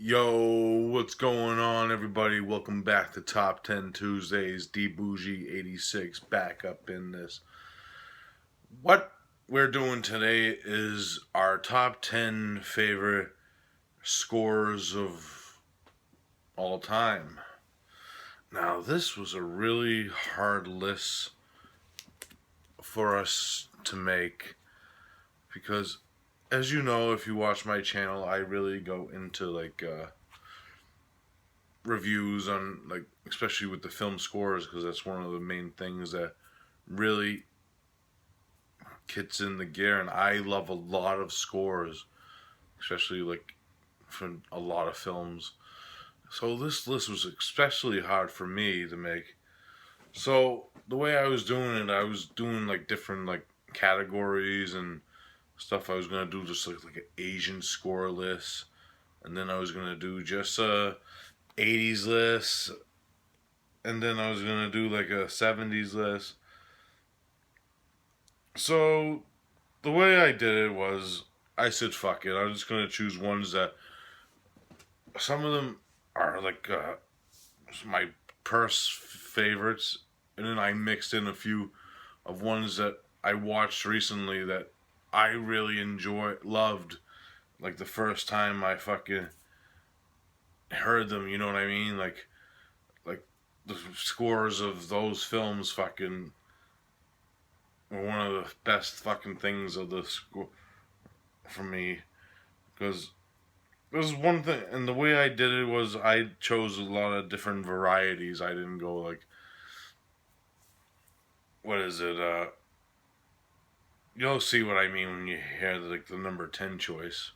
Yo, what's going on, everybody? Welcome back to Top 10 Tuesdays. D Bougie 86 back up in this. What we're doing today is our top 10 favorite scores of all time. Now, this was a really hard list for us to make because, as you know, if you watch my channel, I really go into reviews on especially with the film scores, because that's one of the main things that really kicks in the gear, and I love a lot of scores, especially from a lot of films. So this list was especially hard for me to make. So the way I was doing it, I was doing different categories and stuff. I was gonna do just like an Asian score list, and then I was gonna do just a 80s list, and then I was gonna do like a 70s list. So the way I did it was I said fuck it. I'm just gonna choose ones that some of them are my purse favorites, and then I mixed in a few of ones that I watched recently that I really loved. Like the first time I fucking heard them, you know what I mean? Like the scores of those films fucking were one of the best fucking things of the score for me, because there's one thing, and the way I did it was I chose a lot of different varieties. I didn't go what is it? You'll see what I mean when you hear the number 10 choice.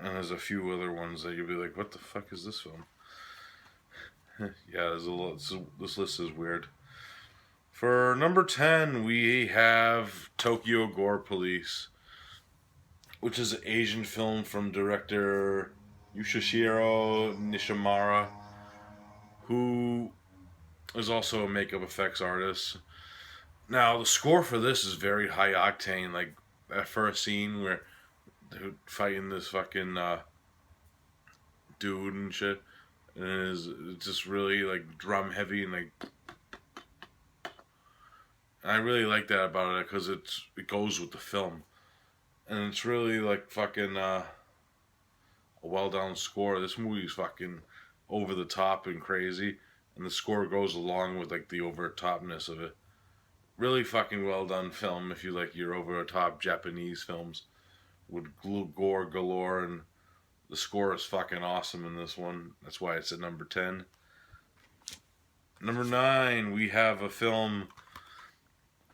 And there's a few other ones that you'll be like, what the fuck is this film? Yeah, there's a lot. So this list is weird. For number 10, we have Tokyo Gore Police, which is an Asian film from director Yoshihiro Nishimura, who is also a makeup effects artist. Now, the score for this is very high octane. Like that first scene where they're fighting this fucking dude and shit, and it's just really drum heavy and and I really like that about it because it goes with the film, and it's really fucking a well done score. This movie's fucking over the top and crazy, and the score goes along with the over topness of it. Really fucking well done film if you like your over the top Japanese films with gore galore, and the score is fucking awesome in this one. That's why it's at number 10. Number 9, we have a film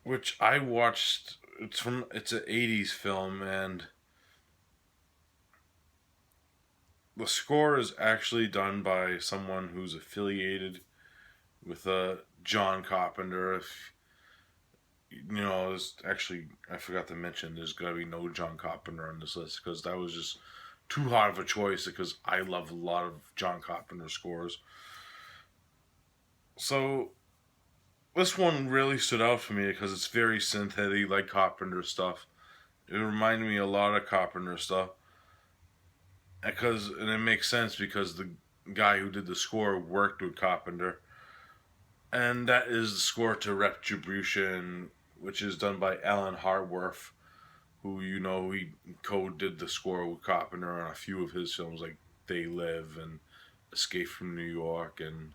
which I watched. It's an 80s film, and the score is actually done by someone who's affiliated with John Carpenter. If you know, there's actually, I forgot to mention, there's gonna be no John Carpenter on this list because that was just too hard of a choice, because I love a lot of John Carpenter scores. So this one really stood out for me because it's very synthetic, like Carpenter stuff. It reminded me a lot of Carpenter stuff, and it makes sense because the guy who did the score worked with Carpenter, and that is the score to Retribution, which is done by Alan Hartworth, who he co-did the score with Carpenter on a few of his films like They Live and Escape from New York, and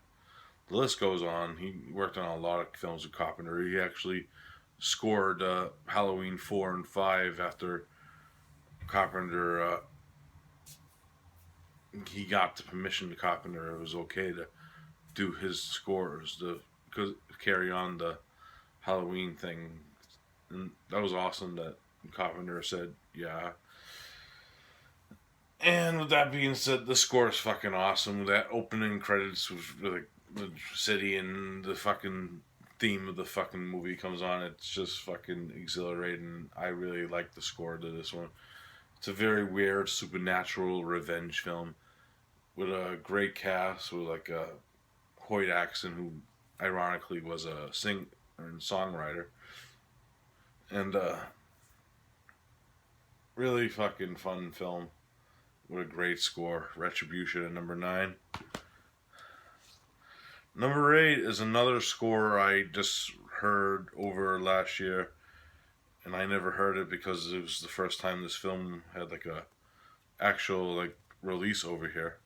the list goes on. He worked on a lot of films with Carpenter. He actually scored Halloween 4 and 5 after Carpenter. He got the permission to Carpenter. It was okay to do his scores to carry on the Halloween thing, and that was awesome that Carpenter said yeah. And with that being said, the score is fucking awesome. That opening credits was really the city, and the fucking theme of the fucking movie comes on. It's just fucking exhilarating. I really like the score to this one. It's a very weird supernatural revenge film with a great cast with a Hoyt Axton, who ironically was a singer and songwriter, and really fucking fun film. What a great score. Retribution at number 9. Number 8 is another score I just heard over last year, and I never heard it because it was the first time this film had like a actual like release over here.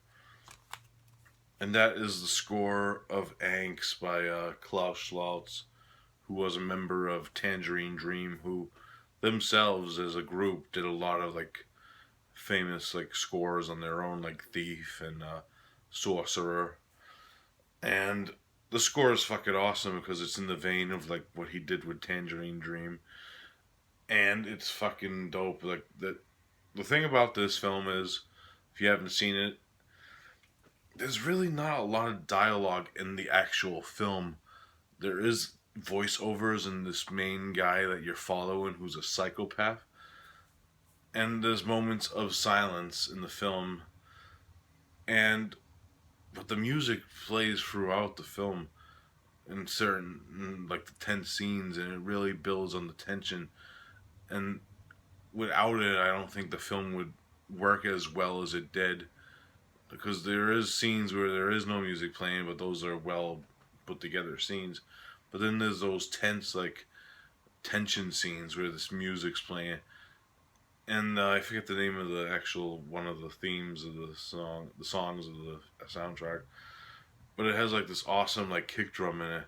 And that is the score of Angst by Klaus Schloss, who was a member of Tangerine Dream, who themselves as a group did a lot of like famous like scores on their own, like Thief and Sorcerer. And the score is fucking awesome because it's in the vein of like what he did with Tangerine Dream, and it's fucking dope. Like the thing about this film is, if you haven't seen it, there's really not a lot of dialogue in the actual film. There is voiceovers and this main guy that you're following who's a psychopath, and there's moments of silence in the film, and but the music plays throughout the film in certain like the tense scenes, and it really builds on the tension. And without it, I don't think the film would work as well as it did, because there is scenes where there is no music playing, but those are well put together scenes. But then there's those tense like tension scenes where this music's playing, and I forget the name of the actual one of the themes of the songs of the soundtrack, but it has like this awesome like kick drum in it,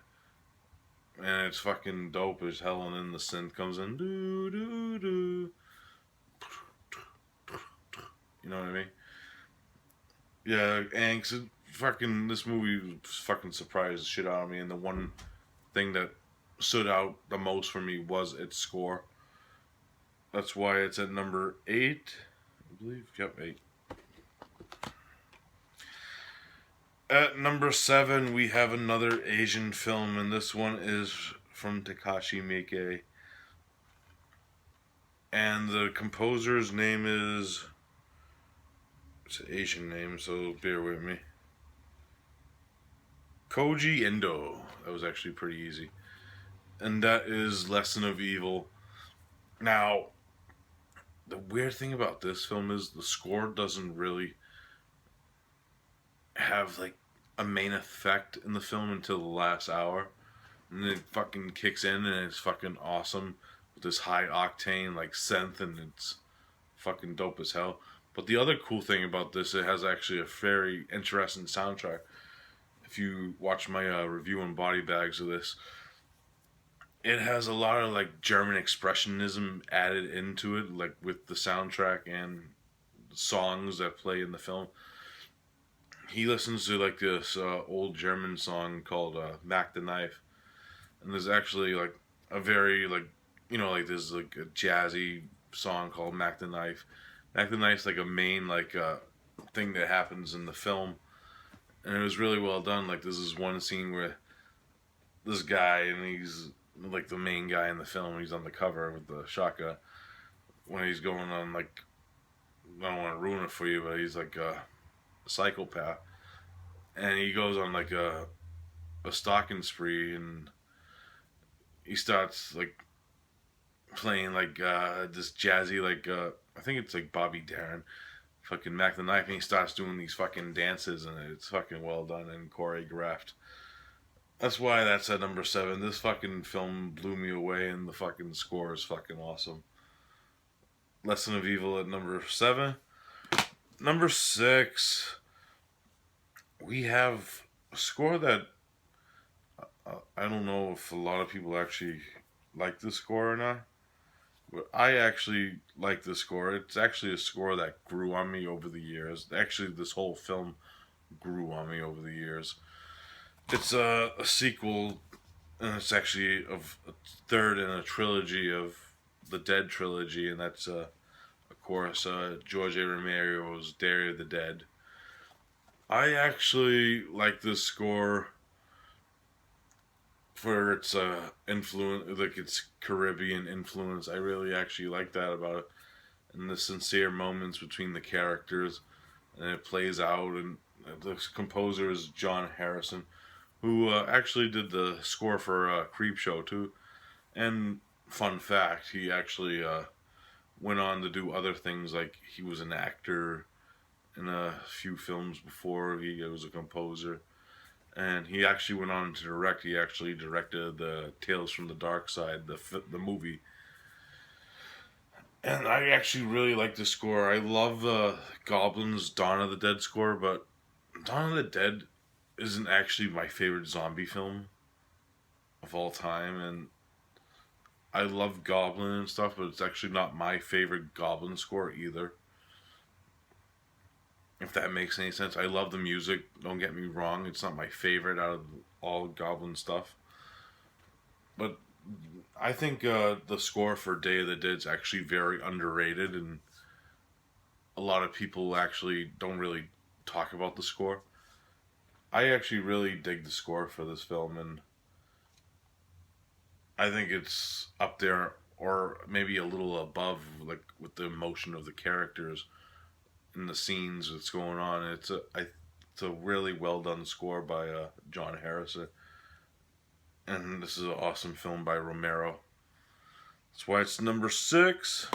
and it's fucking dope as hell. And then the synth comes in, doo doo doo, you know what I mean? Yeah, Angst. Fucking this movie fucking surprised the shit out of me, and the one thing that stood out the most for me was its score. That's why it's at number 8, I believe. Yep, 8. At number 7, we have another Asian film, and this one is from Takashi Miike. And the composer's name is... It's an Asian name, so bear with me. Koji Endo. That was actually pretty easy. And that is Lesson of Evil. Now, the weird thing about this film is the score doesn't really have like a main effect in the film until the last hour, and then it fucking kicks in and it's fucking awesome with this high octane like synth, and it's fucking dope as hell. But the other cool thing about this, it has actually a very interesting soundtrack. If you watch my review on Body Bags of this, it has a lot of like German expressionism added into it, like with the soundtrack and songs that play in the film. He listens to like this old German song called "Mac the Knife," and there's actually like a very like like there's like a jazzy song called "Mac the Knife." Mac the Knife's like a main like thing that happens in the film, and it was really well done. Like this is one scene where this guy, and he's like the main guy in the film. He's on the cover with the shotgun when he's going on like, I don't want to ruin it for you, but he's like a psychopath, and he goes on like a stalking spree, and he starts like playing like this jazzy like I think it's like Bobby Darin, fucking Mac the Knife, and he starts doing these fucking dances, and it's fucking well done and choreographed. That's why that's at number 7. This fucking film blew me away, and the fucking score is fucking awesome. Lesson of Evil at number 7. Number 6, we have a score that I don't know if a lot of people actually like this score or not, but I actually like this score. It's actually a score that grew on me over the years. Actually, this whole film grew on me over the years. It's a sequel, and it's actually of a third in a trilogy of the Dead trilogy, and that's of course George A. Romero's Day of the Dead. I actually like this score for its influence, like its Caribbean influence. I really actually like that about it, and the sincere moments between the characters, and it plays out. And the composer is John Harrison, who actually did the score for Creepshow too. And fun fact, he actually went on to do other things, like he was an actor in a few films before. He was a composer, and he actually went on to direct. He actually directed the Tales from the Dark Side, the movie. And I actually really like the score. I love the Goblins Dawn of the Dead score, but Dawn of the Dead isn't actually my favorite zombie film of all time, and I love Goblin and stuff, but it's actually not my favorite Goblin score either. If that makes any sense. I love the music, don't get me wrong, it's not my favorite out of all Goblin stuff. But I think the score for Day of the Dead is actually very underrated, and a lot of people actually don't really talk about the score. I actually really dig the score for this film, and I think it's up there or maybe a little above, like with the emotion of the characters and the scenes that's going on. It's a really well done score by John Harrison, and this is an awesome film by Romero. That's why it's number 6.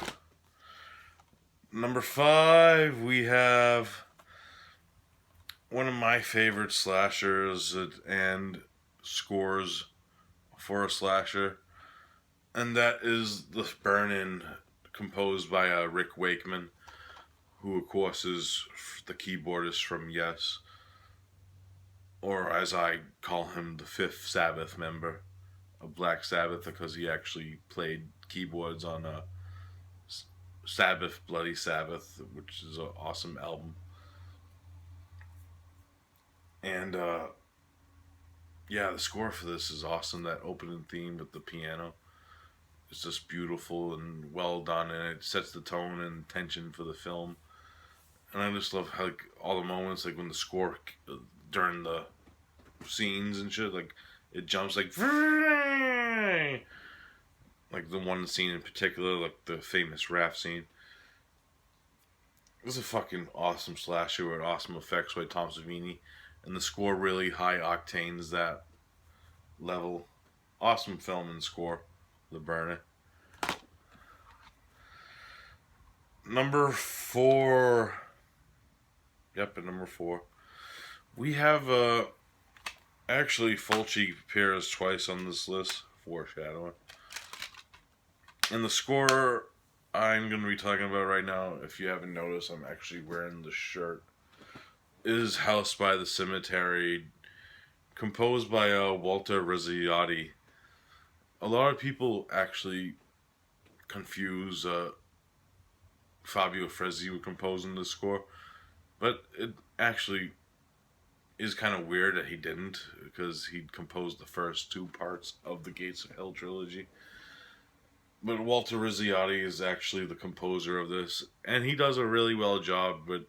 Number 5, we have one of my favorite slashers and scores for a slasher, and that is The Burn-In, composed by Rick Wakeman, who of course is the keyboardist from Yes, or as I call him, the fifth Sabbath member of Black Sabbath, because he actually played keyboards on Sabbath, Bloody Sabbath, which is an awesome album. And yeah, the score for this is awesome. That opening theme with the piano is just beautiful and well done, and it sets the tone and tension for the film. And I just love how, like, all the moments, like when the score during the scenes and shit, like it jumps like the one scene in particular, like the famous raft scene. This is a fucking awesome slasher with awesome effects by Tom Savini, and the score really high octanes that level. Awesome film and score, The Burner. Number 4. Yep, at number 4. We have actually Fulci appears twice on this list, foreshadowing. And the score I'm going to be talking about right now, if you haven't noticed, I'm actually wearing the shirt, is House by the Cemetery, composed by Walter Rizziotti. A lot of people actually confuse Fabio Frizzi with composing the score, but it actually is kind of weird that he didn't, because he composed the first 2 parts of the Gates of Hell trilogy. But Walter Rizziotti is actually the composer of this, and he does a really well job with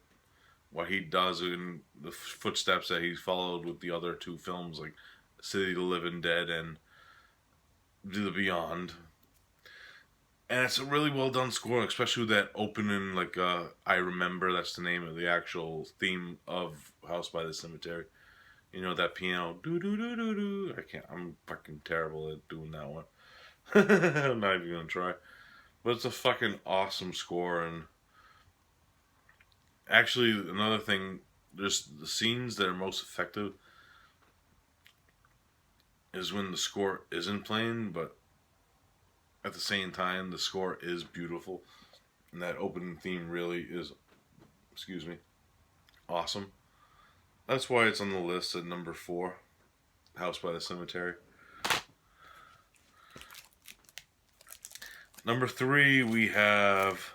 what he does in the footsteps that he's followed with the other 2 films, like City of the Living Dead and The Beyond. And it's a really well done score, especially with that opening, like, I Remember, that's the name of the actual theme of House by the Cemetery. You know, that piano, do do do do do. I'm fucking terrible at doing that one. I'm not even gonna try. But it's a fucking awesome score, and actually, another thing, there's the scenes that are most effective is when the score isn't playing, but at the same time, the score is beautiful, and that opening theme really is, excuse me, awesome. That's why it's on the list at number 4, House by the Cemetery. Number 3, we have,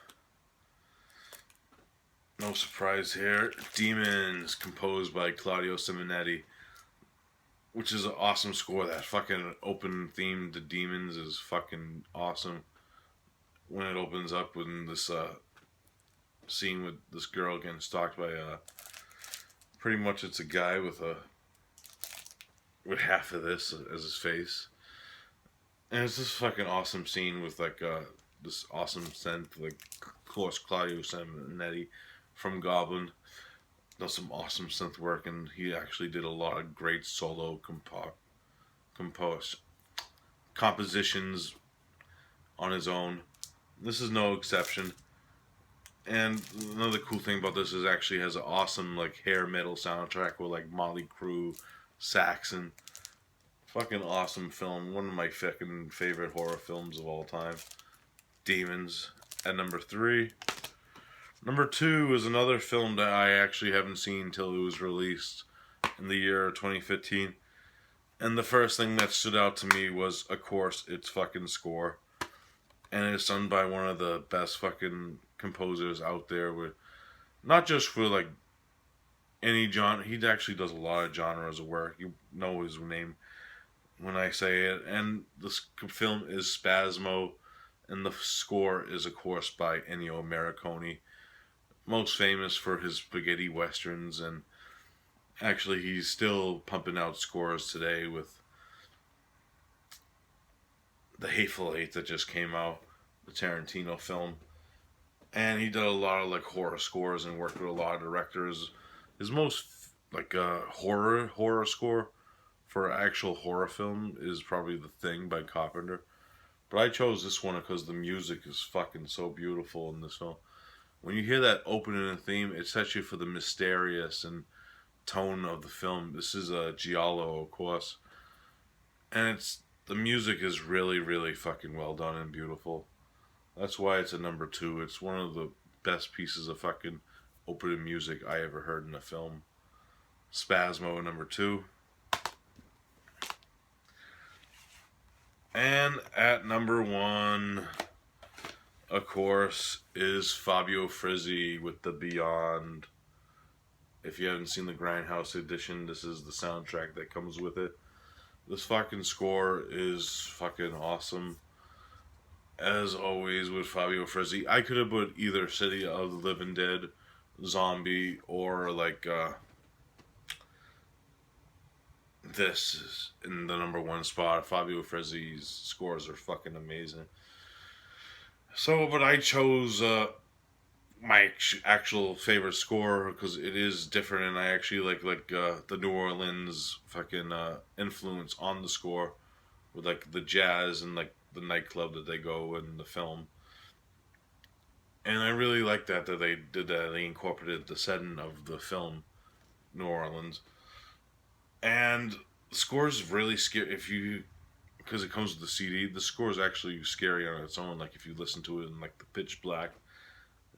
no surprise here, Demons, composed by Claudio Simonetti, which is an awesome score. That fucking open theme to Demons is fucking awesome. When it opens up with this scene with this girl getting stalked by pretty much it's a guy with half of this as his face, and it's this fucking awesome scene with like this awesome synth, like of course Claudio Simonetti from Goblin does some awesome synth work, and he actually did a lot of great solo compositions on his own. This is no exception. And another cool thing about this is it actually has an awesome like hair metal soundtrack with like Motley Crue, Saxon. Fucking awesome film. One of my fucking favorite horror films of all time. Demons at number 3. Number 2 is another film that I actually haven't seen until it was released in the year 2015. And the first thing that stood out to me was, of course, its fucking score. And it's done by one of the best fucking composers out there with not just for like any genre. He actually does a lot of genres of work. You know his name when I say it. And this film is Spazmo, and the score is, of course, by Ennio Morricone, most famous for his spaghetti westerns, and actually he's still pumping out scores today with The Hateful Eight that just came out, the Tarantino film. And he did a lot of like horror scores and worked with a lot of directors. His most like horror score for an actual horror film is probably The Thing by Carpenter. But I chose this one because the music is fucking so beautiful in this film. When you hear that opening theme, it sets you for the mysterious and tone of the film. This is a giallo, of course, and it's the music is really, really fucking well done and beautiful. That's why it's a number 2. It's one of the best pieces of fucking opening music I ever heard in a film. Spazmo number 2. And at number 1, of course, is Fabio Frizzi with The Beyond. If you haven't seen the Grindhouse edition, this is the soundtrack that comes with it. This fucking score is fucking awesome. As always with Fabio Frizzi, I could have put either City of the Living Dead, Zombie, or like this is in the number 1 spot. Fabio Frizzi's scores are fucking amazing. So, but I chose my actual favorite score because it is different, and I actually like the New Orleans fucking influence on the score with like the jazz and like the nightclub that they go in the film. And I really like that they did that. They incorporated the setting of the film, New Orleans, and the score is really scary if you because it comes with the CD. The score is actually scary on its own. Like if you listen to it in like the pitch black,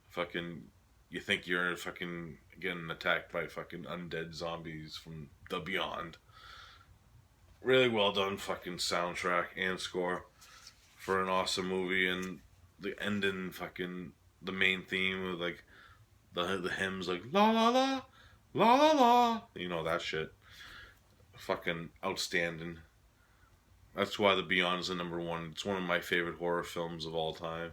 fucking, you think you're fucking getting attacked by fucking undead zombies from the beyond. Really well done fucking soundtrack and score for an awesome movie, and the ending fucking the main theme with like the hymns like la la la la la la, you know that shit. Fucking outstanding. That's why The Beyond is the number 1. It's one of my favorite horror films of all time.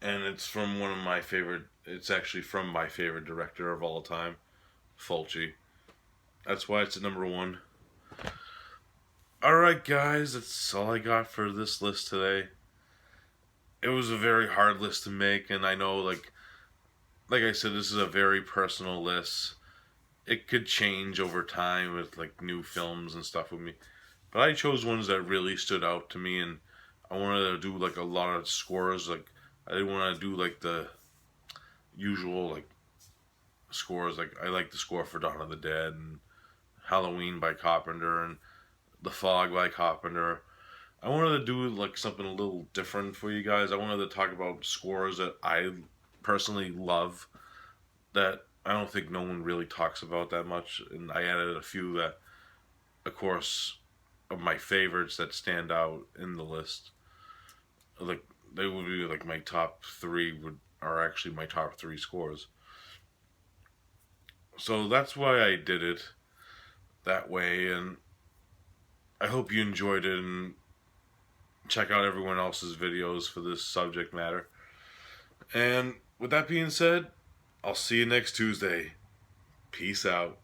And it's from one of my favorite. It's actually from my favorite director of all time, Fulci. That's why it's at number 1. Alright, guys, that's all I got for this list today. It was a very hard list to make, and I know, like I said, this is a very personal list. It could change over time with like new films and stuff with me, but I chose ones that really stood out to me, and I wanted to do like a lot of scores. Like I didn't want to do like the usual like scores. Like I like the score for Dawn of the Dead and Halloween by Carpenter and The Fog by Carpenter. I wanted to do like something a little different for you guys. I wanted to talk about scores that I personally love that I don't think no one really talks about that much, and I added a few that, of course, of my favorites that stand out in the list. Like they would be like my top 3 would are actually my top 3 scores. So that's why I did it that way, and I hope you enjoyed it, and check out everyone else's videos for this subject matter. And with that being said, I'll see you next Tuesday. Peace out.